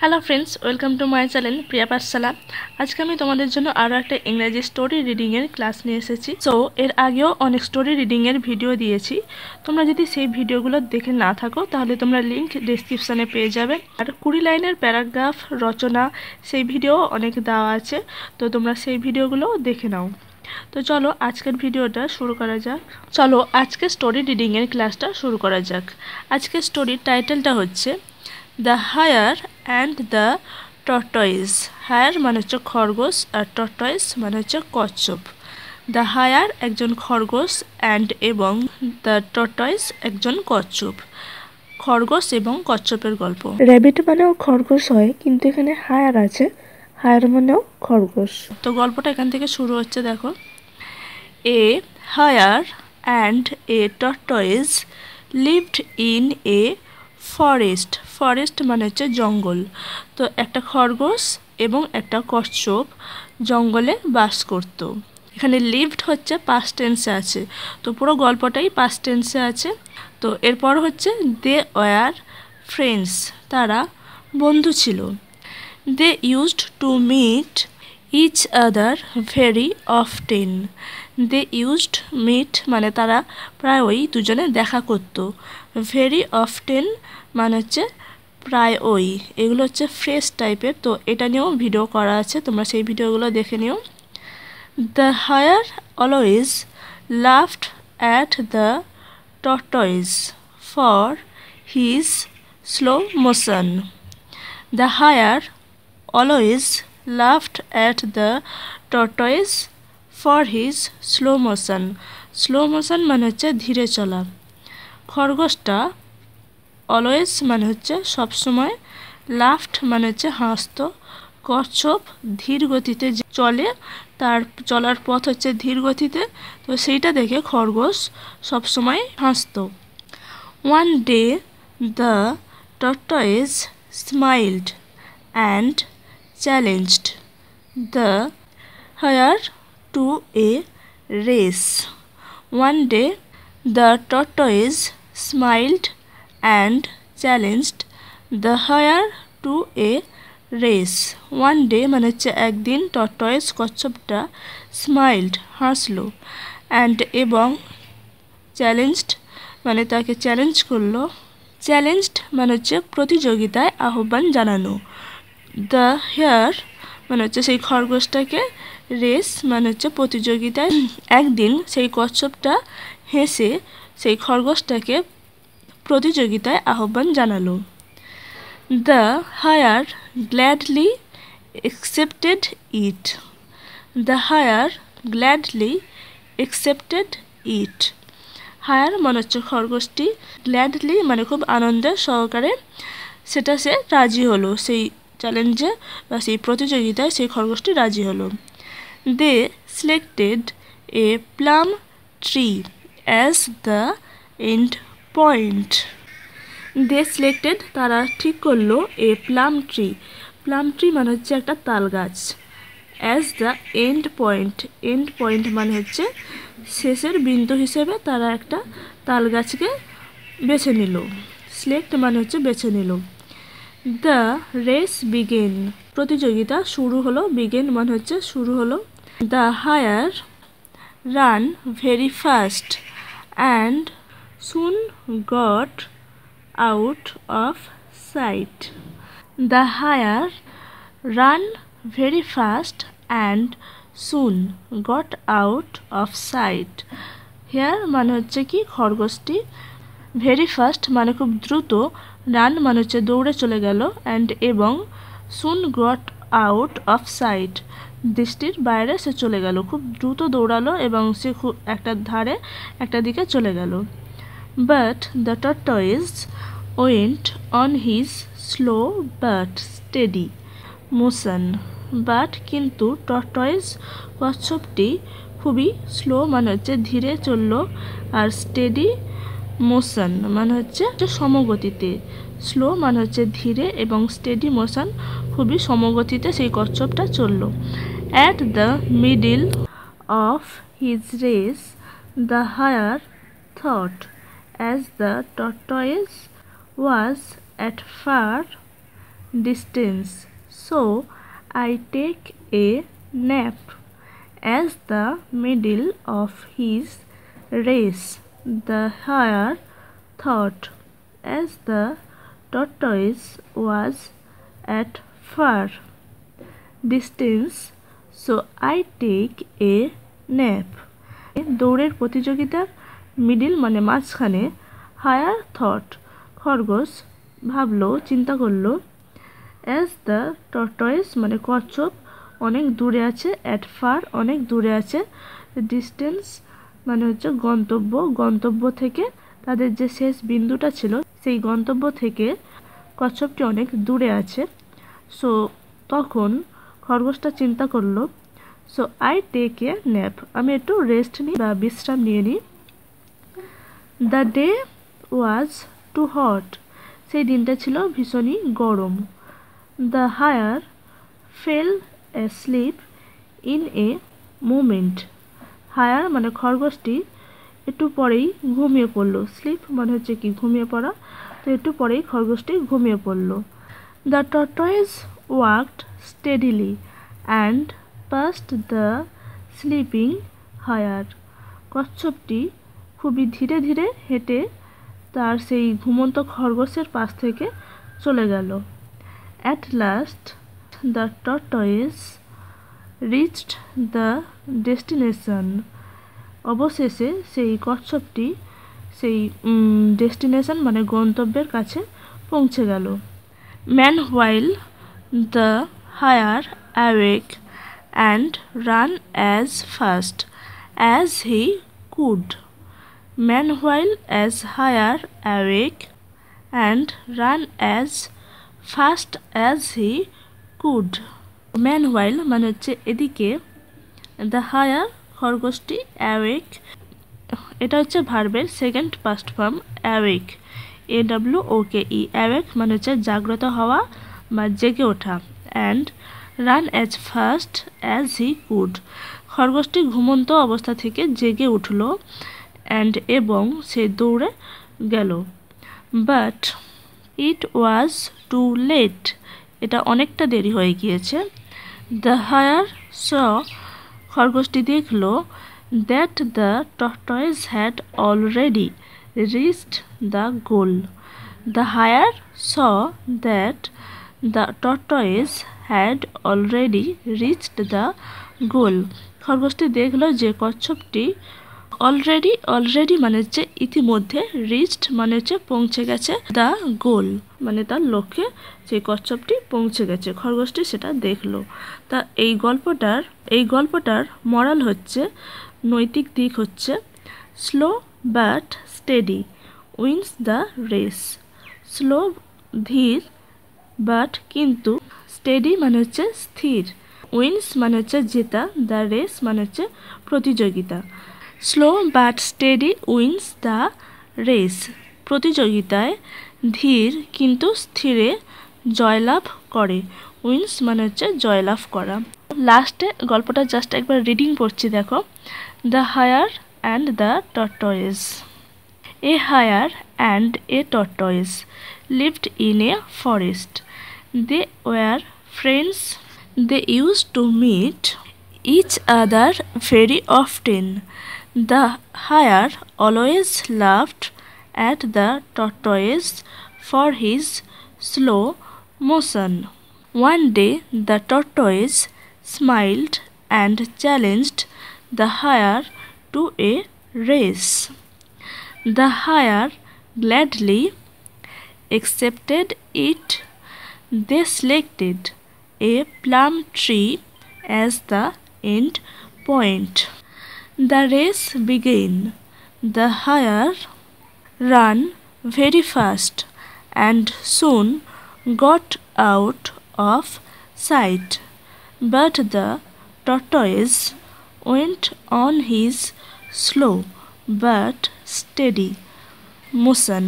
Hello friends, welcome to my channel Priya Pathshala. আজকে আমি তোমাদের জন্য আরও একটা ইংরেজি স্টোরি রিডিংয়ের ক্লাস নিয়ে এসেছি। সো এর আগেও অনেক স্টোরি রিডিংয়ের ভিডিও দিয়েছি। তোমরা যদি সেই ভিডিওগুলো দেখে না থাকো তাহলে তোমরা লিঙ্ক ডিসক্রিপশানে পেয়ে যাবে। আর 20 লাইনের প্যারাগ্রাফ রচনা সেই ভিডিও অনেক দেওয়া আছে, তো তোমরা সেই ভিডিওগুলোও দেখে নাও। তো চলো আজকের ভিডিওটা শুরু করা যাক। চলো আজকে স্টোরি রিডিংয়ের ক্লাসটা শুরু করা যাক। আজকের স্টোরির টাইটেলটা হচ্ছে the hare and the tortoise. Hare মানে হচ্ছে খরগোশ আর টর্টয়েস মানে হচ্ছে কচ্ছপ। দ্য হায়ার একজন খরগোশ অ্যান্ড এবং দ্য টর্টয়েস একজন কচ্ছপ। খরগোশ এবং কচ্ছপের গল্প। র্যাবিট মানেও খরগোশ হয়, কিন্তু এখানে হায়ার আছে, হায়ার মানেও খরগোশ। তো গল্পটা এখান থেকে শুরু হচ্ছে, দেখো। A hare and a tortoise lived in a forest. Forest মানে হচ্ছে জঙ্গল। তো একটা খরগোশ এবং একটা কচ্ছপ জঙ্গলে বাস করত। এখানে লিভড হচ্ছে পাস্ট টেন্সে আছে, তো পুরো গল্পটাই পাস্ট টেন্সে আছে। তো এরপর হচ্ছে দে ওয়ার ফ্রেন্ডস, তারা বন্ধু ছিল। They used to meet each other very often. They used meet মানে তারা প্রায়ই দুজনে দেখা করত। ভেরি অফটেন মানে হচ্ছে প্রায়ই। এগুলো হচ্ছে ফ্রেশ টাইপের, তো এটা নিয়েও ভিডিও করা আছে, তোমরা সেই ভিডিওগুলো দেখে নিও। The hare always laughed at the tortoise for his slow motion. The hare always laughed at the tortoise for his slow motion. Slow motion মানে হচ্ছে ধীরে চলা। খরগোশটা অলওয়েজ মানে হচ্ছে সবসময়, লাফড মানে হচ্ছে হাসত। কচ্ছপ ধীর গতিতে চলে, তার চলার পথ হচ্ছে ধীর গতিতে, তো সেইটা দেখে খরগোশ সবসময় হাসত। One day the tortoise smiled and challenged the hare to a race. One day the tortoise smiled and challenged the hare to a race. One day মানে হচ্ছে একদিন, টর্টয়েস কচ্ছপটা স্মাইল্ড হাসলো, অ্যান্ড এবং চ্যালেঞ্জড মানে তাকে চ্যালেঞ্জ করলো। Challenged মানে হচ্ছে প্রতিযোগিতায় আহ্বান জানানো। দ্য হেয়ার মানে হচ্ছে সেই খরগোশটাকে, রেস মানে হচ্ছে প্রতিযোগিতায়। একদিন সেই কচ্ছপটা হেসে সেই খরগোশটাকে প্রতিযোগিতায় আহ্বান জানালো। The hare gladly accepted it. The hare gladly accepted it. Hare মানে হচ্ছে খরগোশটি, গ্ল্যাডলি মানে খুব আনন্দের সহকারে সেটা সে রাজি হলো, সেই চ্যালেঞ্জে বা সেই প্রতিযোগিতায় সেই খরগোশটি রাজি হলো। They selected a plum tree as the end point. They selected তারা ঠিক করলো, a plum tree. Plum tree মানে হচ্ছে একটা তাল গাছ। As the end point. End point মানে হচ্ছে শেষের বিন্দু হিসেবে তারা একটা তাল গাছকে বেছে নিল। সিলেক্ট মানে হচ্ছে বেছে নিল। The race begin. প্রতিযোগিতা শুরু হলো। বিগেন মানে হচ্ছে শুরু হলো। The hare ran very fast and soon got out of sight. The hare ran very fast and soon got out of sight. Hare মানে হচ্ছে কি খরগোশটি, ভেরি ফাস্ট মানে খুব দ্রুত, রান মানে হচ্ছে দৌড়ে চলে গেল, অ্যান্ড এবং সুন গট আউট অফ সাইট দৃষ্টির বাইরে সে চলে গেল। খুব দ্রুত দৌড়ালো এবং সে খুব একটা দিকে চলে গেল। But the tortoise went on his slow but steady motion. But কিন্তু টর্টয়েস কচ্ছপটি খুবই স্লো মানে হচ্ছে ধীরে চলল, আর স্টেডি মোশন মানে হচ্ছে সমগতিতে। স্লো মানে হচ্ছে ধীরে এবং স্টেডি মোশন খুবই সমগতিতে সেই কচ্ছপটা চলল। At the middle of his race the hare thought as the tortoise was at far distance, so I take a nap. As the middle of his race, the hare thought, as the tortoise was at far distance, so I take a nap. দৌড়ের প্রতিযোগিতার middle মানে মাঝখানে, higher thought খরগোশ ভাবলো, চিন্তা করলো, as the tortoise মানে কচ্ছপ অনেক দূরে আছে, অ্যাট ফার অনেক দূরে আছে, ডিস্টেন্স মানে হচ্ছে গন্তব্য, গন্তব্য থেকে তাদের যে শেষ বিন্দুটা ছিল সেই গন্তব্য থেকে কচ্ছপটি অনেক দূরে আছে। সো তখন খরগোশটা চিন্তা করলো, so I take a nap, আমি একটু রেস্ট নিই বা বিশ্রাম নিয়ে নিই। The day was too hot, সেই দিনটা ছিল ভীষণই গরম। The hare fell asleep in a moment, hare মানে খরগোশটি একটু পরেই ঘুমিয়ে পড়লো, স্লিপ মানে হচ্ছে কি ঘুমিয়ে পড়া, তো একটু পরেই খরগোশটি ঘুমিয়ে পড়লো। The tortoise walked steadily and past the sleeping hare, কচ্ছপটি খুবই ধীরে ধীরে হেঁটে তার সেই ঘুমন্ত খরগোশের পাশ থেকে চলে গেল। At last the tortoise reached the destination, অবশেষে সেই কচ্ছপটি সেই ডেস্টিনেশন মানে গন্তব্যের কাছে পৌঁছে গেল। Meanwhile the hare awake and ran as fast as he could, meanwhile as higher awake and ran as fast as he could. meanwhile মানে হচ্ছে এদিকে, the higher খরগোশটি awake, এটা হচ্ছে ভার্বের second past form awake, AWOKE, awake মানে হচ্ছে জাগ্রত হওয়া বা জেগে ওঠা, and run as fast as he could, খরগোশটি ঘুমন্ত অবস্থা থেকে জেগে উঠল, অ্যান্ড এবং সে দৌড়ে গেল। But it was too late, এটা অনেকটা দেরি হয়ে গিয়েছে। দ্য হায়ার স, খরগোশটি দেখল, that the tortoise had already reached the goal, the hare saw that the tortoise had already reached the goal, খরগোশটি দেখল যে কচ্ছপটি অলরেডি মানে হচ্ছে ইতিমধ্যে, রিচড মানে হচ্ছে পৌঁছে গেছে, দ্য গোল মানে তার লক্ষ্যে সেই কচ্ছপটি পৌঁছে গেছে, খরগোশটি সেটা দেখলো। তা এই গল্পটার মরাল হচ্ছে, নৈতিক দিক হচ্ছে, slow but steady wins the race, slow ধীর, বাট কিন্তু, স্টেডি মানে হচ্ছে স্থির, উইন্স মানে হচ্ছে জেতা, দ্য রেস মানে হচ্ছে প্রতিযোগিতা। Slow but steady wins the race, প্রতিযোগিতায় ধীর কিন্তু স্থিরে জয়লাভ করে, উইন্স মানে হচ্ছে জয়লাভ করা। লাস্টে গল্পটা জাস্ট একবার রিডিং পড়ছি, দেখো। The hare and the tortoise. A hare and a tortoise lived in a forest. They were friends. They use to meet each other very often. The hare always laughed at the tortoise for his slow motion. One day the tortoise smiled and challenged the hare to a race. The hare gladly accepted it. They selected a plum tree as the end point. The race began. The hare ran very fast and soon got out of sight, but the tortoise went on his slow but steady motion.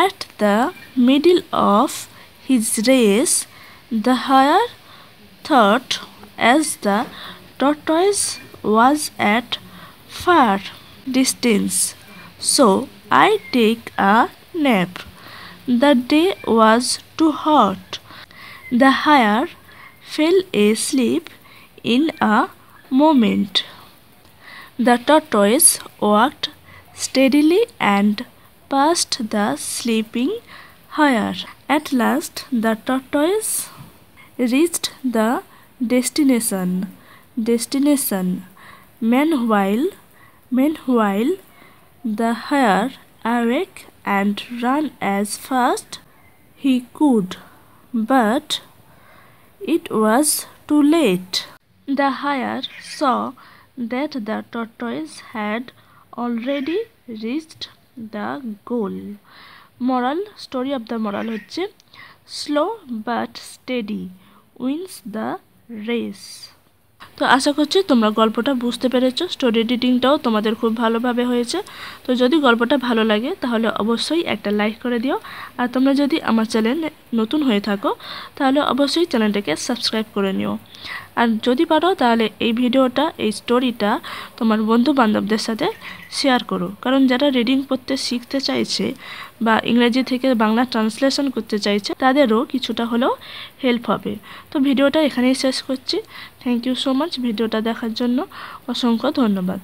At the middle of his race, the hare thought, as the tortoise was at far distance, so I take a nap. The day was too hot The hare fell asleep in a moment. The tortoise walked steadily and past the sleeping hare. At last, the tortoise reached the destination. Meanwhile, the hare awake and ran as fast he could, but it was too late. The hare saw that the tortoise had already reached the goal. Moral story of the moral হচ্ছে slow but steady wins the race. তো আশা করছি তোমরা গল্পটা বুঝতে পেরেছো। Story রিডিংটাও তোমাদের খুব ভালোভাবে হয়েছে। তো যদি গল্পটা ভালো লাগে তাহলে অবশ্যই একটা লাইক করে দিও। আর তোমরা যদি আমার চ্যানেলে নতুন হয়ে থাকো তাহলে অবশ্যই চ্যানেলটাকে সাবস্ক্রাইব করে নিও। আর যদি পারো তাহলে এই ভিডিওটা, এই স্টোরিটা তোমার বন্ধু বান্ধবদের সাথে শেয়ার করো, কারণ যারা রিডিং পড়তে শিখতে চাইছে বা ইংরেজি থেকে বাংলা ট্রান্সলেশন করতে চাইছে তাদেরও কিছুটা হলেও হেল্প হবে। তো ভিডিওটা এখানেই শেষ করছি। থ্যাংক ইউ সো মাচ ভিডিওটা দেখার জন্য, অসংখ্য ধন্যবাদ।